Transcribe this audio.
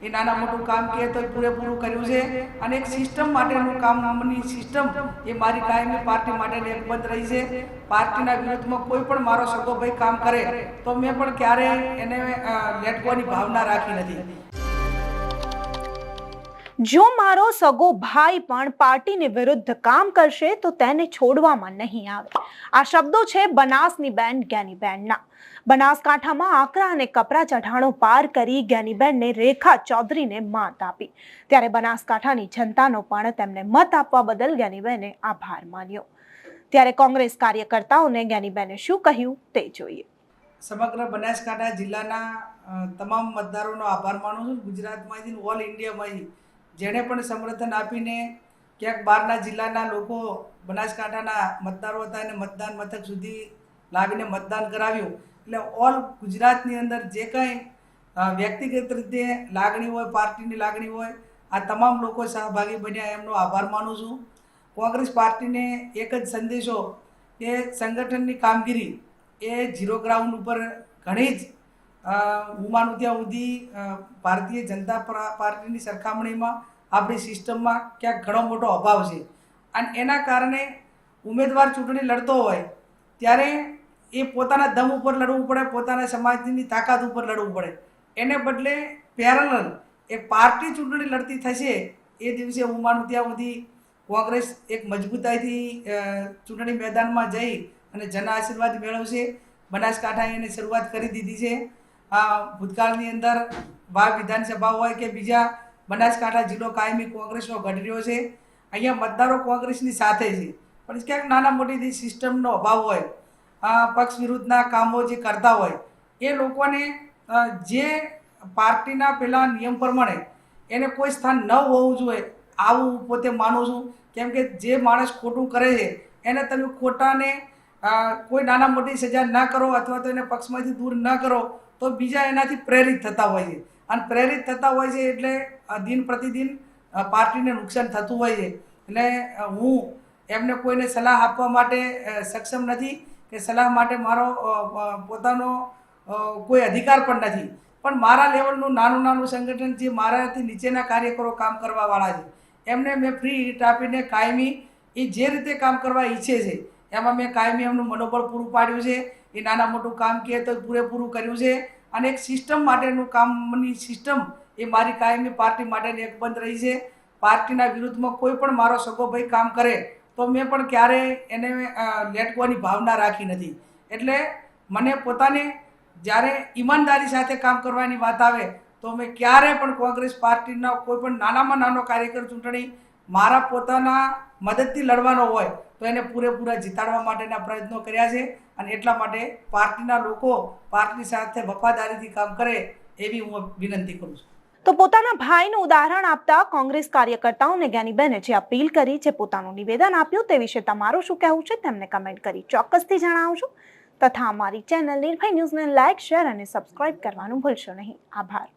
એ નાના મોટું કામ કહે તો પૂરેપૂરું કર્યું છે અને એક સિસ્ટમ માટેનું કામની સિસ્ટમ એ મારી કાયમી પાર્ટી માટે એકબંધ રહી છે। પાર્ટીના વિરુદ્ધમાં કોઈ પણ મારો સગો ભાઈ કામ કરે તો મેં પણ ક્યારેય એને લેટવાની ભાવના રાખી નથી। જો મારો સગો ભાઈ પણ પાર્ટીની વિરુદ્ધ કામ કરશે તો તેને છોડવામાં નહીં આવે। આ શબ્દો છે બનાસની બેન જ્ઞાનીબેનના। બનાસકાંઠામાં આકરા અને કપરા ચઢાણો પાર કરી જ્ઞાનીબેનને રેખા ચૌધરીને માત આપી, ત્યારે બનાસકાંઠાની જનતાનો પણ તેમને મત આપવા બદલ જ્ઞાનીબેને આભાર માન્યો। ત્યારે કોંગ્રેસ કાર્યકર્તાઓને જ્ઞાનીબેને શું કહ્યું તે જોઈએ। સમગ્ર બનાસકાંઠા જિલ્લાના તમામ મતદારોનો આભાર માનું છું। ગુજરાતમાંથી ઓલ ઇન્ડિયામાંથી જેણે પણ સમર્થન આપીને ક્યાંક બહારના જિલ્લાના લોકો બનાસકાંઠાના મતદારો હતા એને મતદાન મથક સુધી લાવીને મતદાન કરાવ્યું। એટલે ઓલ ગુજરાતની અંદર જે કંઈ વ્યક્તિગત રીતે લાગણી હોય, પાર્ટીની લાગણી હોય, આ તમામ લોકો સહભાગી બન્યા એમનો આભાર માનું છું। કોંગ્રેસ પાર્ટીને એક જ સંદેશો કે સંગઠનની કામગીરી એ ઝીરો ગ્રાઉન્ડ ઉપર ઘણી જ હું માનું ત્યાં સુધી ભારતીય જનતા પાર્ટીની સરખામણીમાં આપણી સિસ્ટમમાં ક્યાંક ઘણો મોટો અભાવ છે અને એના કારણે ઉમેદવાર ચૂંટણી લડતો હોય ત્યારે એ પોતાના દમ ઉપર લડવું પડે, પોતાના સમાજની તાકાત ઉપર લડવું પડે। એને બદલે પેરેલલ એ પાર્ટી ચૂંટણી લડતી થશે એ દિવસે હું માનું ત્યાં સુધી કોંગ્રેસ એક મજબૂતાઈથી ચૂંટણી મેદાનમાં જઈ અને જન આશીર્વાદ મેળવશે। બનાસકાંઠાએ એની શરૂઆત કરી દીધી છે। ભૂતકાળની અંદર વાવ વિધાનસભા હોય કે બીજા બનાસકાંઠા જિલ્લો કાયમી કોંગ્રેસનો ગઢ રહ્યો છે। અહીંયા મતદારો કોંગ્રેસની સાથે છે, પણ ક્યાંક નાના મોટી સિસ્ટમનો અભાવ હોય, પક્ષ વિરુદ્ધના કામો જે કરતા હોય એ લોકોને જે પાર્ટીના પેલા નિયમ પ્રમાણે એને કોઈ સ્થાન ન હોવું જોઈએ આવું પોતે માનું છું। કેમ કે જે માણસ ખોટું કરે છે એને તમે ખોટાને કોઈ નાના મોટી સજા ન કરો અથવા તો એને પક્ષમાંથી દૂર ન કરો તો બીજા એનાથી પ્રેરિત થતા હોય છે અને પ્રેરિત થતા હોય છે એટલે દિન પ્રતિદિન પાર્ટીને નુકસાન થતું હોય છે। એટલે હું એમને કોઈને સલાહ આપવા માટે સક્ષમ નથી કે સલાહ માટે મારો પોતાનો કોઈ અધિકાર પણ નથી, પણ મારા લેવલનું નાનું સંગઠન જે મારાથી નીચેના કાર્યકરો કામ કરવાવાળા છે એમને મેં ફ્રી હિટ આપીને કાયમી એ જે રીતે કામ કરવા ઈચ્છે છે એમાં મેં કાયમી એમનું મનોબળ પૂરું પાડ્યું છે। એ નાના મોટું કામ કહે તો પૂરેપૂરું કર્યું છે અને એક સિસ્ટમ માટેનું કામની સિસ્ટમ એ મારી કાયમી પાર્ટી માટે એકબંધ રહી છે। પાર્ટીના વિરુદ્ધમાં કોઈ પણ મારો સગો ભાઈ કામ કરે તો મેં પણ ક્યારેય એને લેટવાની ભાવના રાખી નથી। એટલે મને પોતાને જ્યારે ઈમાનદારી સાથે કામ કરવાની વાત આવે તો મેં ક્યારેય પણ કોંગ્રેસ પાર્ટીના કોઈ પણ નાનામાં નાનો કાર્યકર ચૂંટણી મારા પોતાના મદદથી લડવાનો હોય તો એને પૂરેપૂરા જીતાડવા માટેના પ્રયત્નો કર્યા છે અને એટલા માટે પાર્ટીના લોકો પાર્ટી સાથે વફાદારીથી કામ કરે એવી હું વિનંતી કરું છું। તો પોતાના ભાઈનું ઉદાહરણ આપતા કોંગ્રેસ કાર્યકર્તાઓને જ્ઞાનીબેને જે અપીલ કરી, જે પોતાનું નિવેદન આપ્યું તે વિશે તમારું શું કહેવું છે તેમને કમેન્ટ કરી ચોક્કસથી જણાવજો તથા અમારી ચેનલ નિર્ભય ન્યૂઝને લાઇક, શેર અને સબસ્ક્રાઇબ કરવાનું ભૂલશો નહીં। આભાર।